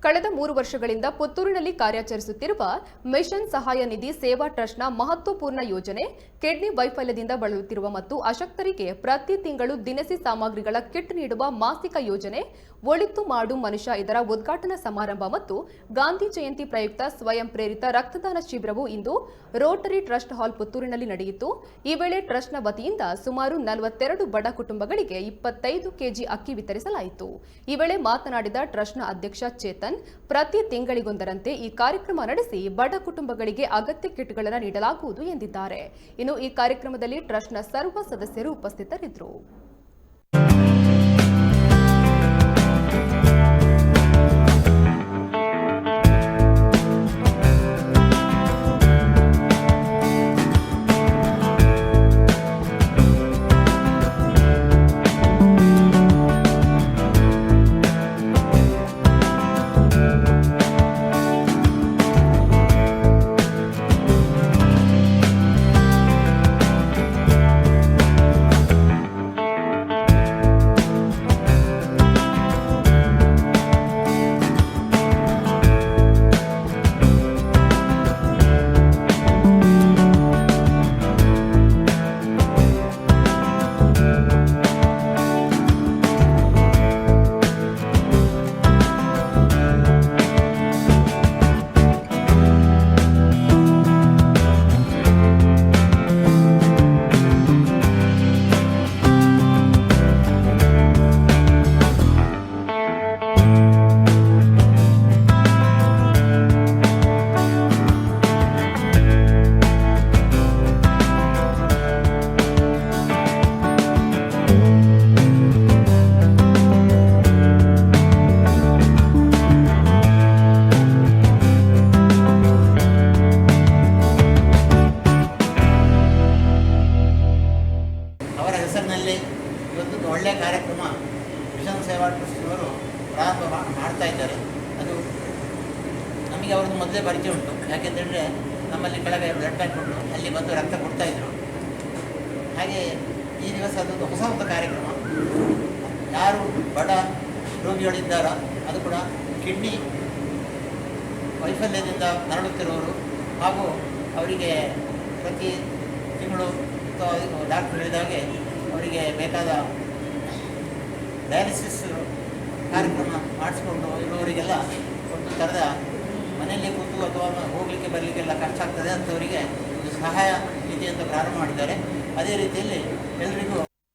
ಕಳೆದ 3 ವರ್ಷಗಳಿಂದ ಪುತ್ತೂರಿನಲ್ಲಿ ಕಾರ್ಯಾಚರಿಸುತ್ತಿರುವ ಮಿಷನ್ ಸಹಾಯ ನಿಧಿ ಸೇವಾ ಟ್ರಸ್ಟ್ನ ಮಹತ್ವಪೂರ್ಣ ಯೋಜನೆ ಕಿಡ್ನಿ ವೈಫಲ್ಯದಿಂದ ಬಳಲುತ್ತಿರುವ ಮತ್ತು ಅಶಕ್ತರಿಗೆ ಪ್ರತಿ ತಿಂಗಳು ದಿನಸಿ ಸಾಮಗ್ರಿಗಳ ಕಿಟ್ ನೀಡುವ ಮಾಸಿಕ ಯೋಜನೆ ಒಳಿತು ಮಾಡು ಮನುಷ್ಯ ಇದರ ಉದ್ಘಾಟನಾ ಸಮಾರಂಭ ಮತ್ತು ಗಾಂಧಿ ಜಯಂತಿ ಪ್ರಯುಕ್ತ ಸ್ವಯಂ ಪ್ರೇರಿತ ರಕ್ತದಾನ ಶಿಬಿರವು ಇಂದು ರೋಟರಿ ಟ್ರಸ್ಟ್ ಹಾಲ್ ಪುತ್ತೂರಿನಲ್ಲಿ ನಡೆಯಿತು. ಈ ವೇಳೆ ಟ್ರಸ್ಟ್ನ ವತಿಯಿಂದ ಸುಮಾರು 42 ಬಡ ಕುಟುಂಬಗಳಿಗೆ 25 ಕೆಜಿ ಅಕ್ಕಿ ವಿತರಿಸಲಾಯಿತು. ಈ ವೇಳೆ ಮಾತನಾಡಿದ ಟ್ರಸ್ಟ್ನ ಅಧ್ಯಕ್ಷ ಚೇತನ್, ಪ್ರತಿ ತಿಂಗಳಿಗೊಂದರಂತೆ ಈ ಕಾರ್ಯಕ್ರಮ ನಡೆಸಿ ಬಡ ಕುಟುಂಬಗಳಿಗೆ ಅಗತ್ಯ ಕಿಟ್ಗಳನ್ನು ನೀಡಲಾಗುವುದು ಎಂದಿದ್ದಾರೆ. ಇನ್ನು ಈ ಕಾರ್ಯಕ್ರಮದಲ್ಲಿ ಟ್ರಸ್ಟ್ನ ಸರ್ವ ಸದಸ್ಯರು ಉಪಸ್ಥಿತರಿದ್ದರು. ಇವತ್ತು ಒಳ್ಳೆಯ ಕಾರ್ಯಕ್ರಮ ಮಿಷನ್ ಸೇವಾ ಟ್ರಸ್ಟ್ನವರು ಪ್ರಾರಂಭ ಮಾಡ್ತಾ ಇದ್ದಾರೆ. ಅದು ನಮಗೆ ಅವ್ರದ್ದು ಮೊದಲೇ ಪರಿಚಯ ಉಂಟು. ಯಾಕೆಂತೇಳಿದ್ರೆ ನಮ್ಮಲ್ಲಿ ಕೆಳಗೆ ಬ್ಲಡ್ ಬ್ಯಾಂಕ್ ಉಂಟು, ಅಲ್ಲಿ ಬಂದು ರಕ್ತ ಕೊಡ್ತಾಯಿದ್ರು. ಹಾಗೆ ಈ ದಿವಸ ಅದೊಂದು ಹೊಸ ಕಾರ್ಯಕ್ರಮ. ಯಾರು ಬಡ ರೋಗಿಗಳಿದ್ದಾರೋ, ಅದು ಕೂಡ ಕಿಡ್ನಿ ವೈಫಲ್ಯದಿಂದ ನರಳುತ್ತಿರುವವರು ಹಾಗೂ ಅವರಿಗೆ ಪ್ರತಿ ತಿಂಗಳು ಡಾಕ್ಟರ್ ಹೇಳಿದಾಗೆ ಅವರಿಗೆ ಬೇಕಾದ ಡಯಾಲಿಸಿಸ್ ಕಾರ್ಯಕ್ರಮ ಮಾಡಿಸ್ಕೊಂಡು ಇರುವವರಿಗೆಲ್ಲ ಒಂದು ಥರದ ಮನೆಯಲ್ಲಿ ಕೂತು ಅಥವಾ ಹೋಗಲಿಕ್ಕೆ ಬರಲಿಕ್ಕೆಲ್ಲ ಕಷ್ಟ ಆಗ್ತದೆ ಅಂಥವರಿಗೆ ಒಂದು ಸಹಾಯ ನಿಧಿ ಅಂತ ಪ್ರಾರಂಭ ಮಾಡಿದ್ದಾರೆ. ಅದೇ ರೀತಿಯಲ್ಲಿ ಎಲ್ಲರಿಗೂ